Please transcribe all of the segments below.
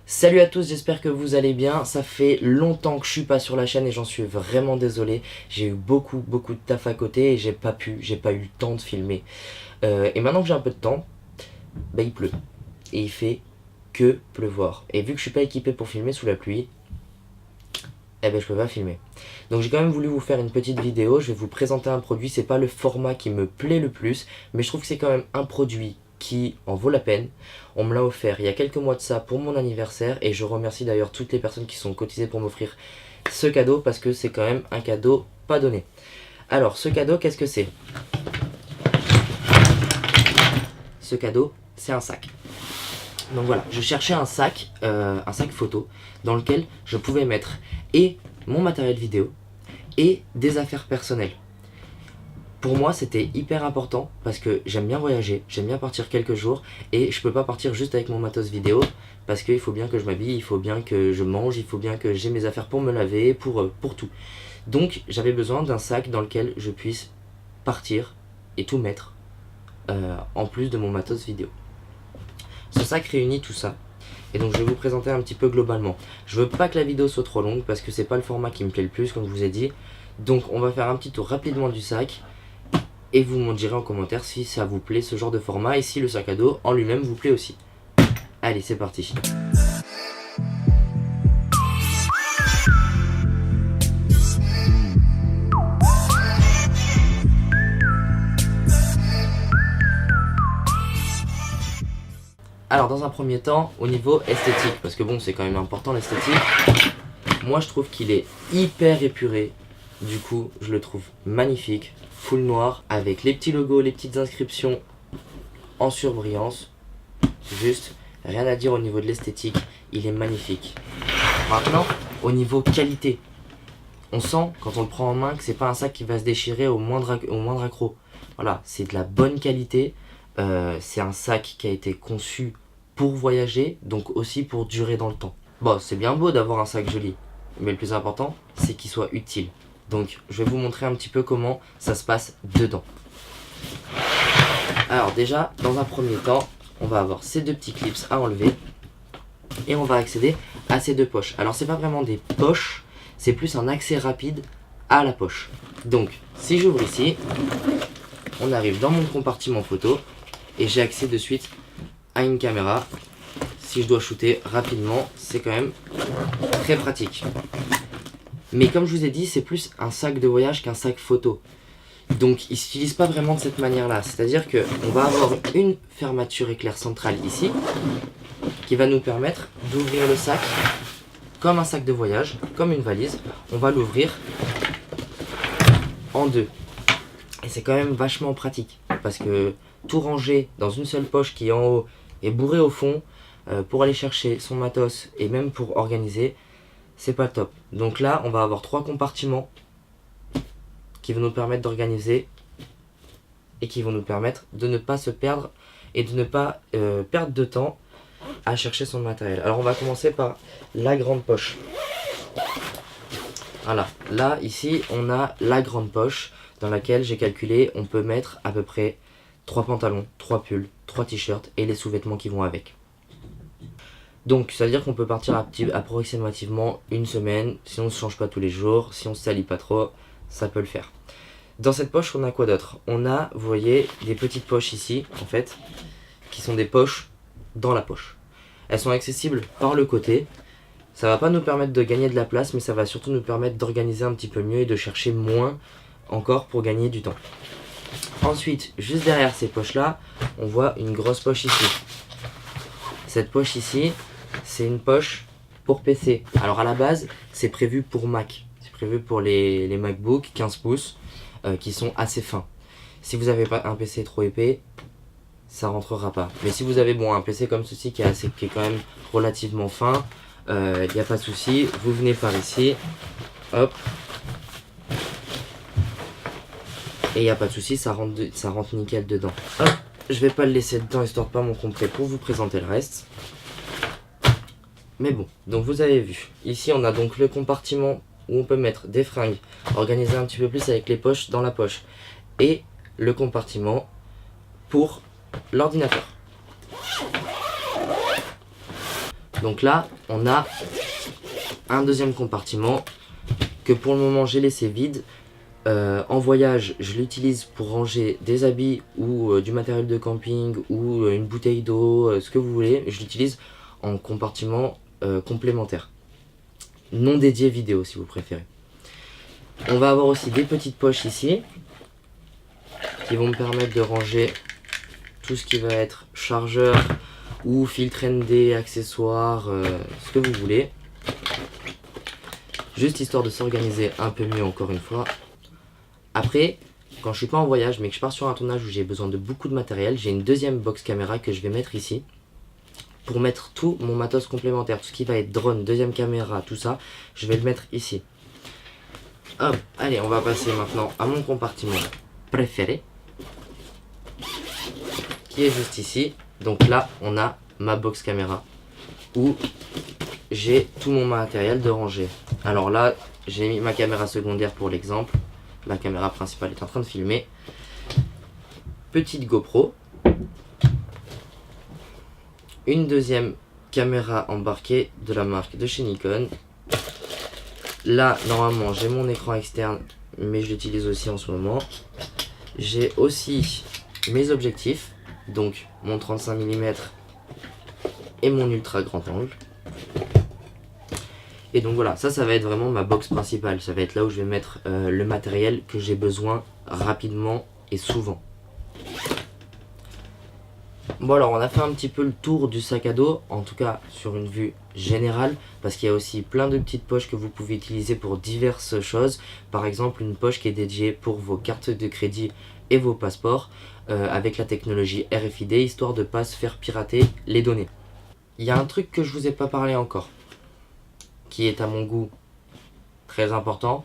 Salut à tous, j'espère que vous allez bien. Ça fait longtemps que je suis pas sur la chaîne et j'en suis vraiment désolé. J'ai eu beaucoup de taf à côté et j'ai pas eu le temps de filmer. Et maintenant que j'ai un peu de temps, bah il pleut. Et il fait que pleuvoir. Et vu que je suis pas équipé pour filmer sous la pluie, eh ben je peux pas filmer. Donc j'ai quand même voulu vous faire une petite vidéo. Je vais vous présenter un produit. C'est pas le format qui me plaît le plus, mais je trouve que c'est quand même un produit qui en vaut la peine. On me l'a offert il y a quelques mois de ça pour mon anniversaire et je remercie d'ailleurs toutes les personnes qui sont cotisées pour m'offrir ce cadeau parce que c'est quand même un cadeau pas donné. Alors ce cadeau, qu'est-ce que c'est? Ce cadeau, c'est un sac. Donc voilà, je cherchais un sac photo dans lequel je pouvais mettre et mon matériel vidéo et des affaires personnelles. Pour moi, c'était hyper important parce que j'aime bien voyager, j'aime bien partir quelques jours et je peux pas partir juste avec mon matos vidéo parce qu'il faut bien que je m'habille, il faut bien que je mange, il faut bien que j'ai mes affaires pour me laver, pour tout. Donc j'avais besoin d'un sac dans lequel je puisse partir et tout mettre en plus de mon matos vidéo. Ce sac réunit tout ça et donc je vais vous présenter un petit peu globalement. Je veux pas que la vidéo soit trop longue parce que c'est pas le format qui me plaît le plus comme je vous ai dit. Donc on va faire un petit tour rapidement du sac. Et vous m'en direz en commentaire si ça vous plaît ce genre de format et si le sac à dos en lui-même vous plaît aussi. Allez, c'est parti. Alors dans un premier temps, au niveau esthétique, parce que bon c'est quand même important l'esthétique, moi je trouve qu'il est hyper épuré. Du coup, je le trouve magnifique, full noir, avec les petits logos, les petites inscriptions en surbrillance. Juste, rien à dire au niveau de l'esthétique, il est magnifique. Maintenant, au niveau qualité, on sent quand on le prend en main que c'est pas un sac qui va se déchirer au moindre accroc. Voilà, c'est de la bonne qualité. C'est un sac qui a été conçu pour voyager, donc aussi pour durer dans le temps. Bon, c'est bien beau d'avoir un sac joli, mais le plus important, c'est qu'il soit utile. Donc je vais vous montrer un petit peu comment ça se passe dedans. Alors déjà, dans un premier temps, on va avoir ces deux petits clips à enlever. Et on va accéder à ces deux poches. Alors c'est pas vraiment des poches, c'est plus un accès rapide à la poche. Donc si j'ouvre ici, on arrive dans mon compartiment photo. Et j'ai accès de suite à une caméra. Si je dois shooter rapidement, c'est quand même très pratique. Mais comme je vous ai dit, c'est plus un sac de voyage qu'un sac photo. Donc il ne s'utilise pas vraiment de cette manière-là. C'est-à-dire qu'on va avoir une fermeture éclair centrale ici, qui va nous permettre d'ouvrir le sac comme un sac de voyage, comme une valise. On va l'ouvrir en deux. Et c'est quand même vachement pratique. Parce que tout ranger dans une seule poche qui est en haut et bourré au fond, pour aller chercher son matos et même pour organiser, c'est pas top. Donc là, on va avoir trois compartiments qui vont nous permettre d'organiser et qui vont nous permettre de ne pas se perdre et de ne pas perdre de temps à chercher son matériel. Alors on va commencer par la grande poche. Voilà, là ici on a la grande poche dans laquelle j'ai calculé on peut mettre à peu près 3 pantalons, 3 pulls, 3 t-shirts et les sous-vêtements qui vont avec. Donc ça veut dire qu'on peut partir approximativement une semaine, si on ne se change pas tous les jours, si on se salit pas trop, ça peut le faire. Dans cette poche on a quoi d'autre? On a, vous voyez, des petites poches ici en fait, qui sont des poches dans la poche. Elles sont accessibles par le côté, ça va pas nous permettre de gagner de la place, mais ça va surtout nous permettre d'organiser un petit peu mieux et de chercher moins encore pour gagner du temps. Ensuite, juste derrière ces poches là, on voit une grosse poche ici. Cette poche ici, c'est une poche pour PC. Alors à la base, c'est prévu pour Mac. C'est prévu pour les MacBook 15 pouces qui sont assez fins. Si vous n'avez pas un PC trop épais, ça rentrera pas. Mais si vous avez un PC comme ceci qui est quand même relativement fin, il n'y a pas de souci. Vous venez par ici, hop. Et il n'y a pas de souci, ça rentre nickel dedans. Hop, je vais pas le laisser dedans histoire de pas m'encombrer pour vous présenter le reste. Mais bon, donc vous avez vu. Ici on a donc le compartiment où on peut mettre des fringues, organiser un petit peu plus avec les poches dans la poche. Et le compartiment pour l'ordinateur. Donc là, on a un deuxième compartiment que pour le moment j'ai laissé vide. En voyage, je l'utilise pour ranger des habits ou du matériel de camping ou une bouteille d'eau, ce que vous voulez. Je l'utilise en compartiment complémentaire. Non dédié vidéo si vous préférez. On va avoir aussi des petites poches ici qui vont me permettre de ranger tout ce qui va être chargeur ou filtre ND, accessoires, ce que vous voulez. Juste histoire de s'organiser un peu mieux encore une fois. Après, quand je suis pas en voyage mais que je pars sur un tournage où j'ai besoin de beaucoup de matériel, j'ai une deuxième box caméra que je vais mettre ici pour mettre tout mon matos complémentaire, tout ce qui va être drone, deuxième caméra, tout ça, je vais le mettre ici. Hop, allez, on va passer maintenant à mon compartiment préféré qui est juste ici. Donc là, on a ma box caméra où j'ai tout mon matériel de rangée. Alors là, j'ai mis ma caméra secondaire pour l'exemple. La caméra principale est en train de filmer. Petite GoPro. Une deuxième caméra embarquée de la marque de chez Nikon. Là, normalement, j'ai mon écran externe, mais je l'utilise aussi en ce moment. J'ai aussi mes objectifs, donc mon 35 mm et mon ultra grand angle. Et donc voilà, ça va être vraiment ma box principale. Ça va être là où je vais mettre le matériel que j'ai besoin rapidement et souvent. Bon alors, on a fait un petit peu le tour du sac à dos, en tout cas sur une vue générale, parce qu'il y a aussi plein de petites poches que vous pouvez utiliser pour diverses choses. Par exemple, une poche qui est dédiée pour vos cartes de crédit et vos passeports, avec la technologie RFID, histoire de ne pas se faire pirater les données. Il y a un truc que je vous ai pas parlé encore, qui est à mon goût très important,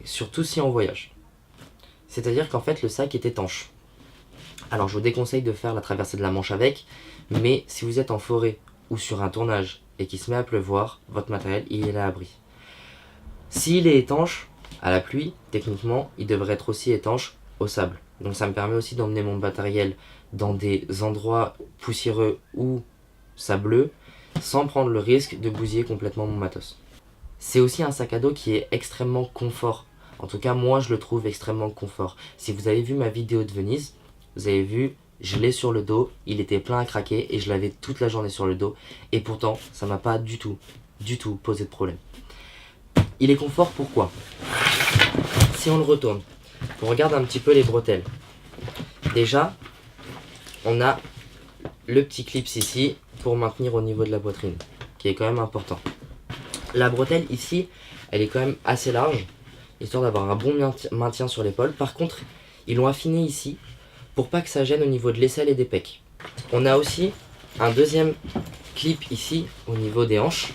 surtout si on voyage. C'est-à-dire qu'en fait le sac est étanche. Alors je vous déconseille de faire la traversée de la Manche avec, mais si vous êtes en forêt ou sur un tournage et qu'il se met à pleuvoir, votre matériel il est à l'abri. S'il est étanche à la pluie, techniquement il devrait être aussi étanche au sable. Donc ça me permet aussi d'emmener mon matériel dans des endroits poussiéreux ou sableux, sans prendre le risque de bousiller complètement mon matos. C'est aussi un sac à dos qui est extrêmement confort. En tout cas, moi, je le trouve extrêmement confort. Si vous avez vu ma vidéo de Venise, vous avez vu, je l'ai sur le dos, il était plein à craquer et je l'avais toute la journée sur le dos. Et pourtant, ça m'a pas du tout posé de problème. Il est confort, pourquoi? Si on le retourne, on regarde un petit peu les bretelles. Déjà, on a le petit clips ici pour maintenir au niveau de la poitrine, qui est quand même important. La bretelle ici, elle est quand même assez large, histoire d'avoir un bon maintien sur l'épaule. Par contre, ils l'ont affiné ici pour pas que ça gêne au niveau de l'aisselle et des pecs. On a aussi un deuxième clip ici au niveau des hanches.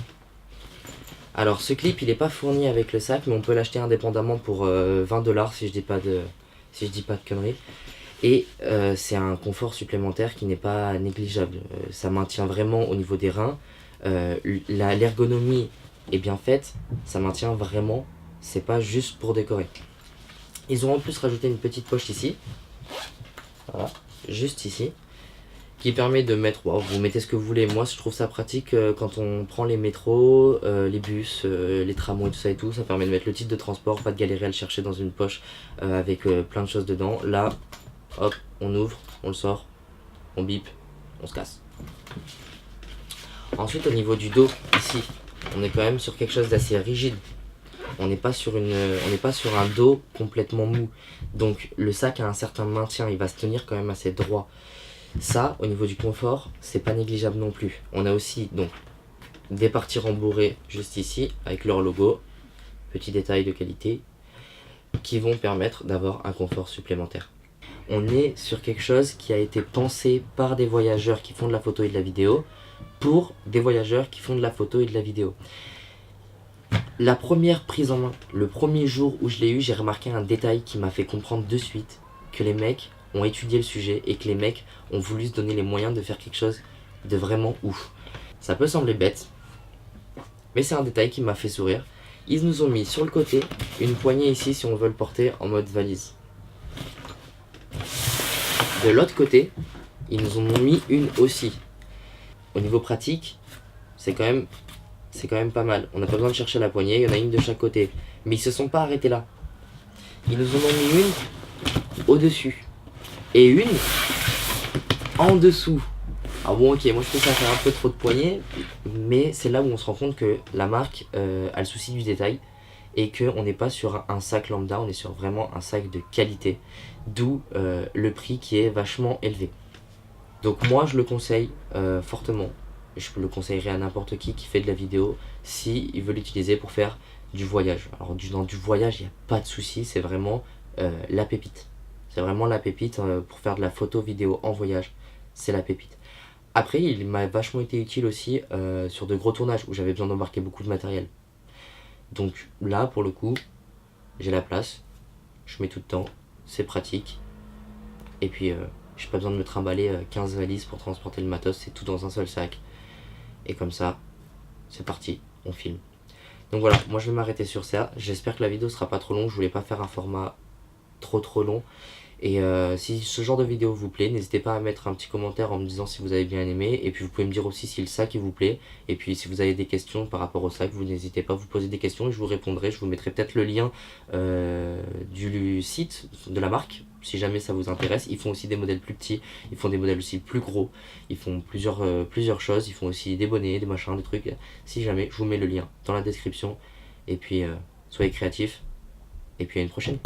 Alors ce clip il n'est pas fourni avec le sac, mais on peut l'acheter indépendamment pour 20$ si je dis pas de conneries. Et c'est un confort supplémentaire qui n'est pas négligeable. Ça maintient vraiment au niveau des reins. L'ergonomie est bien faite, ça maintient vraiment, c'est pas juste pour décorer. Ils ont en plus rajouté une petite poche ici, voilà, juste ici, qui permet de mettre, wow, vous mettez ce que vous voulez. Moi je trouve ça pratique quand on prend les métros, les bus, les tramways, tout ça et tout. Ça permet de mettre le titre de transport, pas de galérer à le chercher dans une poche avec plein de choses dedans. Là, hop, on ouvre, on le sort, on bip, on se casse. Ensuite au niveau du dos, ici, on est quand même sur quelque chose d'assez rigide. On n'est pas sur un dos complètement mou. Donc le sac a un certain maintien, il va se tenir quand même assez droit. Ça, au niveau du confort, c'est pas négligeable non plus. On a aussi donc des parties rembourrées juste ici avec leur logo, petit détail de qualité, qui vont permettre d'avoir un confort supplémentaire. On est sur quelque chose qui a été pensé par des voyageurs qui font de la photo et de la vidéo, pour des voyageurs qui font de la photo et de la vidéo. La première prise en main, le premier jour où je l'ai eu, j'ai remarqué un détail qui m'a fait comprendre de suite que les mecs ont étudié le sujet et que les mecs ont voulu se donner les moyens de faire quelque chose de vraiment ouf. Ça peut sembler bête, mais c'est un détail qui m'a fait sourire. Ils nous ont mis sur le côté une poignée ici si on veut le porter en mode valise. De l'autre côté, ils nous en ont mis une aussi. au niveau pratique, c'est quand même pas mal. On n'a pas besoin de chercher la poignée, il y en a une de chaque côté. Mais ils se sont pas arrêtés là. Ils nous en ont mis une au-dessus et une en dessous. Alors bon, ok, moi je trouve ça fait un peu trop de poignées, mais c'est là où on se rend compte que la marque a le souci du détail et qu'on n'est pas sur un sac lambda, on est sur vraiment un sac de qualité, d'où le prix qui est vachement élevé. Donc moi je le conseille fortement, je le conseillerais à n'importe qui fait de la vidéo si il veut l'utiliser pour faire du voyage. Alors dans du voyage il n'y a pas de souci, c'est vraiment la pépite. C'est vraiment la pépite pour faire de la photo vidéo en voyage, c'est la pépite. Après il m'a vachement été utile aussi sur de gros tournages où j'avais besoin d'embarquer beaucoup de matériel. Donc là pour le coup j'ai la place, je mets tout dedans, c'est pratique. Et puis j'ai pas besoin de me trimballer 15 valises pour transporter le matos, c'est tout dans un seul sac. Et comme ça, c'est parti, on filme. Donc voilà, moi je vais m'arrêter sur ça. J'espère que la vidéo sera pas trop longue, je voulais pas faire un format trop long. Et si ce genre de vidéo vous plaît, n'hésitez pas à mettre un petit commentaire en me disant si vous avez bien aimé. Et puis vous pouvez me dire aussi si le sac il vous plaît. Et puis si vous avez des questions par rapport au sac, vous n'hésitez pas à vous poser des questions et je vous répondrai. Je vous mettrai peut-être le lien du site de la marque si jamais ça vous intéresse. Ils font aussi des modèles plus petits, ils font des modèles aussi plus gros. Ils font plusieurs choses, ils font aussi des bonnets, des machins, des trucs. Si jamais, je vous mets le lien dans la description. Et puis soyez créatifs. Et puis à une prochaine.